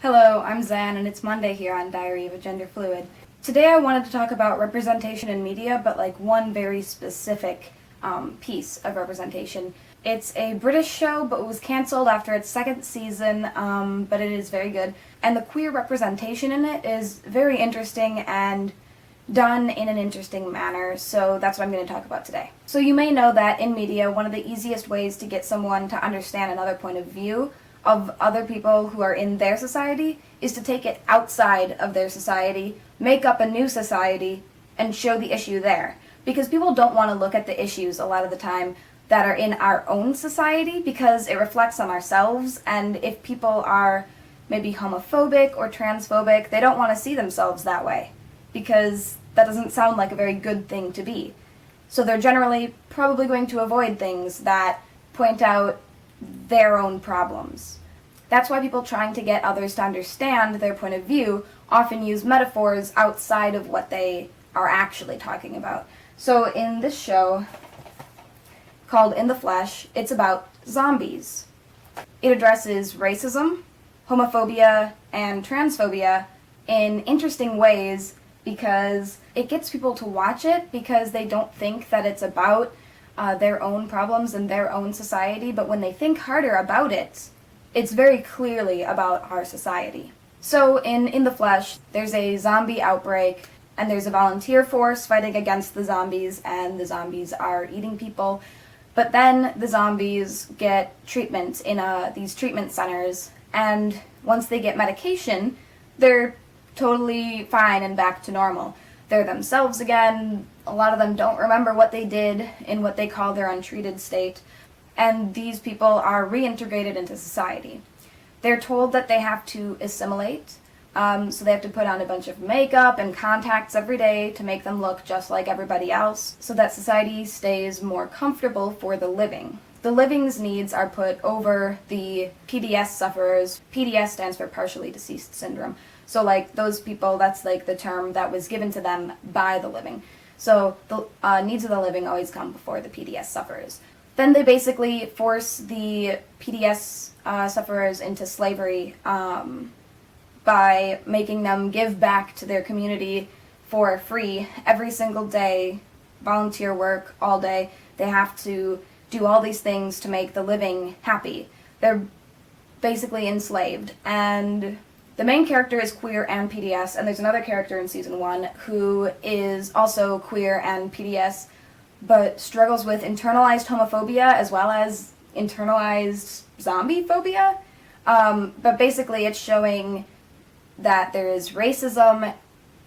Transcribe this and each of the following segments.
Hello, I'm Zan, and it's Monday here on Diary of a Gender Fluid. Today I wanted to talk about representation in media, but like one very specific piece of representation. It's a British show, but it was cancelled after its second season, but it is very good. And the queer representation in it is very interesting and done in an interesting manner, so that's what I'm going to talk about today. So you may know that in media, one of the easiest ways to get someone to understand another point of view of other people who are in their society is to take it outside of their society, make up a new society, and show the issue there. Because people don't want to look at the issues a lot of the time that are in our own society because it reflects on ourselves, and if people are maybe homophobic or transphobic, they don't want to see themselves that way because that doesn't sound like a very good thing to be. So they're generally probably going to avoid things that point out their own problems. That's why people trying to get others to understand their point of view often use metaphors outside of what they are actually talking about. So in this show, called In the Flesh, it's about zombies. It addresses racism, homophobia, and transphobia in interesting ways because it gets people to watch it because they don't think that it's about their own problems and their own society, but when they think harder about it, it's very clearly about our society. So in the Flesh, there's a zombie outbreak, and there's a volunteer force fighting against the zombies, and the zombies are eating people. But then the zombies get treatment in these treatment centers, and once they get medication, they're totally fine and back to normal. They're themselves again. A lot of them don't remember what they did in what they call their untreated state, and these people are reintegrated into society. They're told that they have to assimilate, so they have to put on a bunch of makeup and contacts every day to make them look just like everybody else, so that society stays more comfortable for the living. The living's needs are put over the PDS sufferers. PDS stands for partially deceased syndrome. So like those people, that's like the term that was given to them by the living. So the needs of the living always come before the PDS sufferers. Then they basically force the PDS sufferers into slavery by making them give back to their community for free every single day, volunteer work all day. They have to do all these things to make the living happy. They're basically enslaved, and the main character is queer and PDS, and there's another character in season 1 who is also queer and PDS, but struggles with internalized homophobia as well as internalized zombie phobia. But basically it's showing that there is racism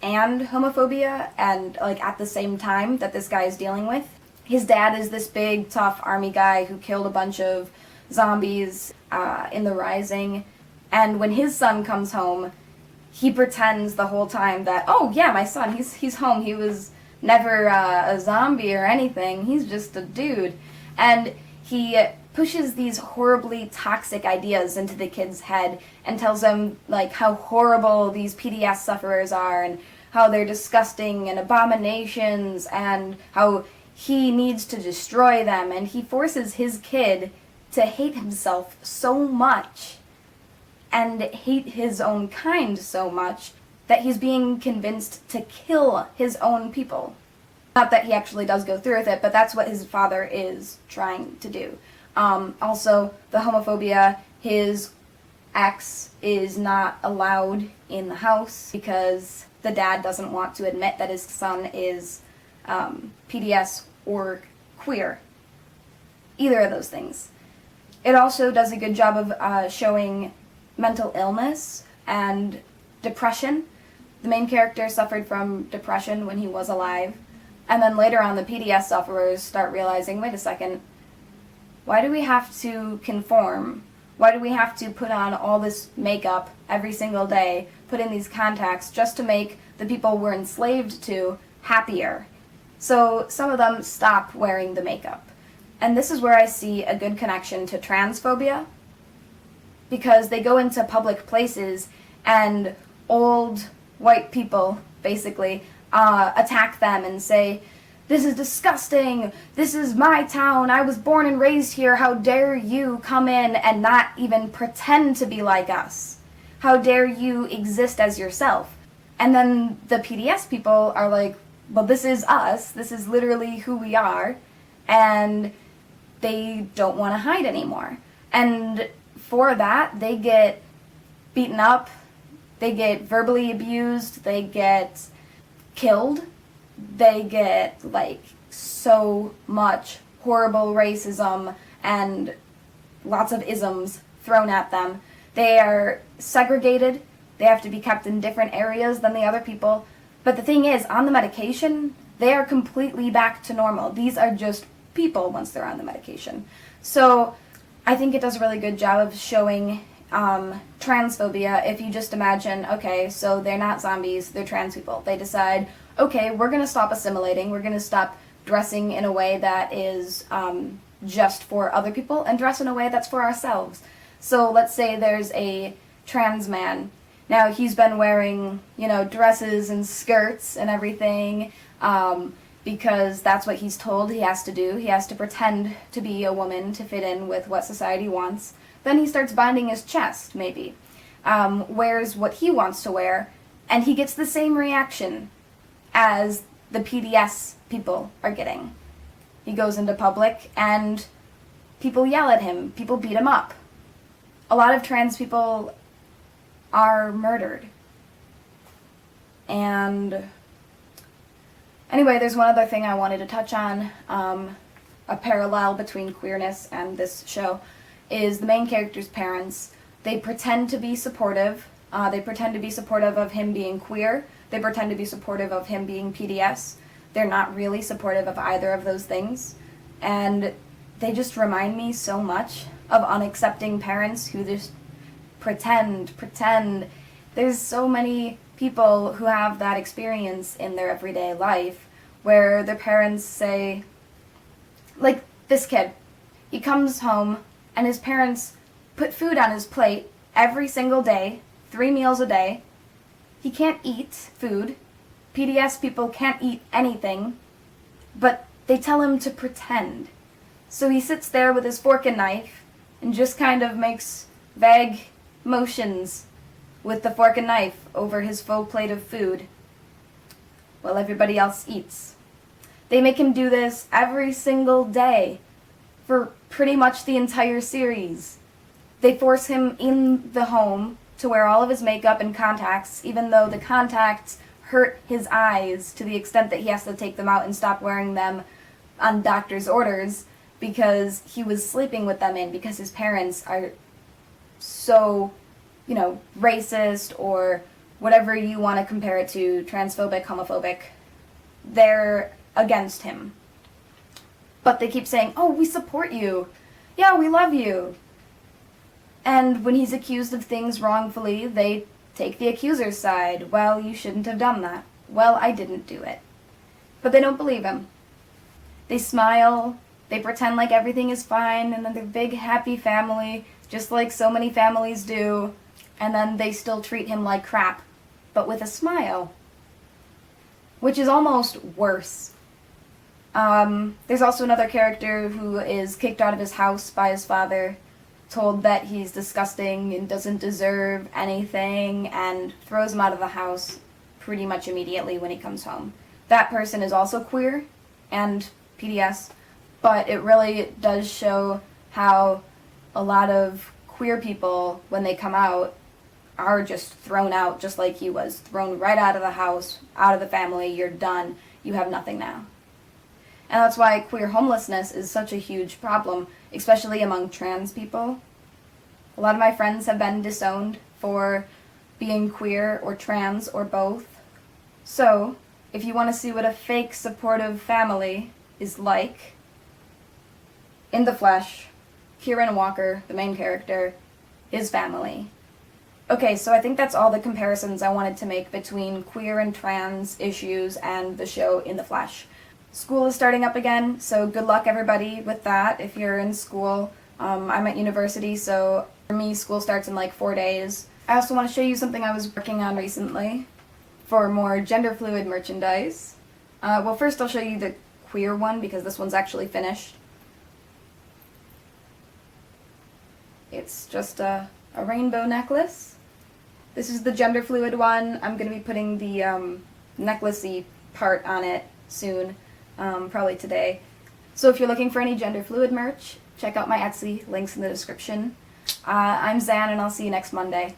and homophobia, and like at the same time that this guy is dealing with. His dad is this big, tough army guy who killed a bunch of zombies in the Rising. And when his son comes home, he pretends the whole time that, oh yeah, my son, he's home. He was never a zombie or anything. He's just a dude. And he pushes these horribly toxic ideas into the kid's head and tells him like how horrible these PDS sufferers are and how they're disgusting and abominations and how he needs to destroy them. And he forces his kid to hate himself so much and hate his own kind so much that he's being convinced to kill his own people. Not that he actually does go through with it, but that's what his father is trying to do. Also, the homophobia, his ex is not allowed in the house because the dad doesn't want to admit that his son is PDS or queer. Either of those things. It also does a good job of showing mental illness and depression. The main character suffered from depression when he was alive, and then later on the PDS sufferers start realizing, wait a second, why do we have to conform? Why do we have to put on all this makeup every single day, put in these contacts just to make the people we're enslaved to happier? So some of them stop wearing the makeup. And this is where I see a good connection to transphobia, because they go into public places and old white people basically attack them and say, this is disgusting, this is my town, I was born and raised here, how dare you come in and not even pretend to be like us. How dare you exist as yourself? And then the PDS people are like, well, this is us. This is literally who we are. And they don't want to hide anymore. And for that, they get beaten up, they get verbally abused, they get killed, they get, like, so much horrible racism and lots of isms thrown at them. They are segregated, they have to be kept in different areas than the other people. But the thing is, on the medication, they are completely back to normal. These are just people once they're on the medication. So I think it does a really good job of showing transphobia. If you just imagine, okay, so they're not zombies, they're trans people. They decide, okay, we're going to stop assimilating, we're going to stop dressing in a way that is just for other people and dress in a way that's for ourselves. So let's say there's a trans man. Now he's been wearing, dresses and skirts and everything, because that's what he's told he has to do. He has to pretend to be a woman to fit in with what society wants. Then he starts binding his chest, maybe. Wears what he wants to wear, and he gets the same reaction as the PDS people are getting. He goes into public, and people yell at him, people beat him up. A lot of trans people are murdered. And anyway, there's one other thing I wanted to touch on, a parallel between Queerness and this show, is the main character's parents. They pretend to be supportive. They pretend to be supportive of him being queer. They pretend to be supportive of him being PDS. They're not really supportive of either of those things. And they just remind me so much of unaccepting parents who just pretend. There's so many people who have that experience in their everyday life where their parents say, like this kid, he comes home and his parents put food on his plate every single day, 3 meals a day. He can't eat food. PDS people can't eat anything, but they tell him to pretend. So he sits there with his fork and knife and just kind of makes vague motions with the fork and knife over his full plate of food while everybody else eats. They make him do this every single day for pretty much the entire series. They force him in the home to wear all of his makeup and contacts, even though the contacts hurt his eyes to the extent that he has to take them out and stop wearing them on doctor's orders because he was sleeping with them in, because his parents are so, racist or whatever you want to compare it to, transphobic, homophobic. They're against him. But they keep saying, oh, we support you. Yeah, we love you. And when he's accused of things wrongfully, they take the accuser's side. Well, you shouldn't have done that. Well, I didn't do it. But they don't believe him. They smile, they pretend like everything is fine, and then they're a big, happy family, just like so many families do, and then they still treat him like crap, but with a smile. Which is almost worse. There's also another character who is kicked out of his house by his father, told that he's disgusting and doesn't deserve anything, and throws him out of the house pretty much immediately when he comes home. That person is also queer and PDS, but it really does show how a lot of queer people, when they come out, are just thrown out just like he was. Thrown right out of the house, out of the family, you're done, you have nothing now. And that's why queer homelessness is such a huge problem, especially among trans people. A lot of my friends have been disowned for being queer or trans or both. So, if you want to see what a fake supportive family is like, in the flesh, Kieran Walker, the main character, his family. Okay, so I think that's all the comparisons I wanted to make between queer and trans issues and the show In the Flesh. School is starting up again, so good luck everybody with that if you're in school. I'm at university, so for me school starts in like 4 days. I also want to show you something I was working on recently for more gender fluid merchandise. Well, first I'll show you the queer one because this one's actually finished. It's just a rainbow necklace, This is the gender fluid one. I'm going to be putting the necklacey part on it soon, probably today. So if you're looking for any gender fluid merch, check out my Etsy, links in the description. I'm Zan, and I'll see you next Monday.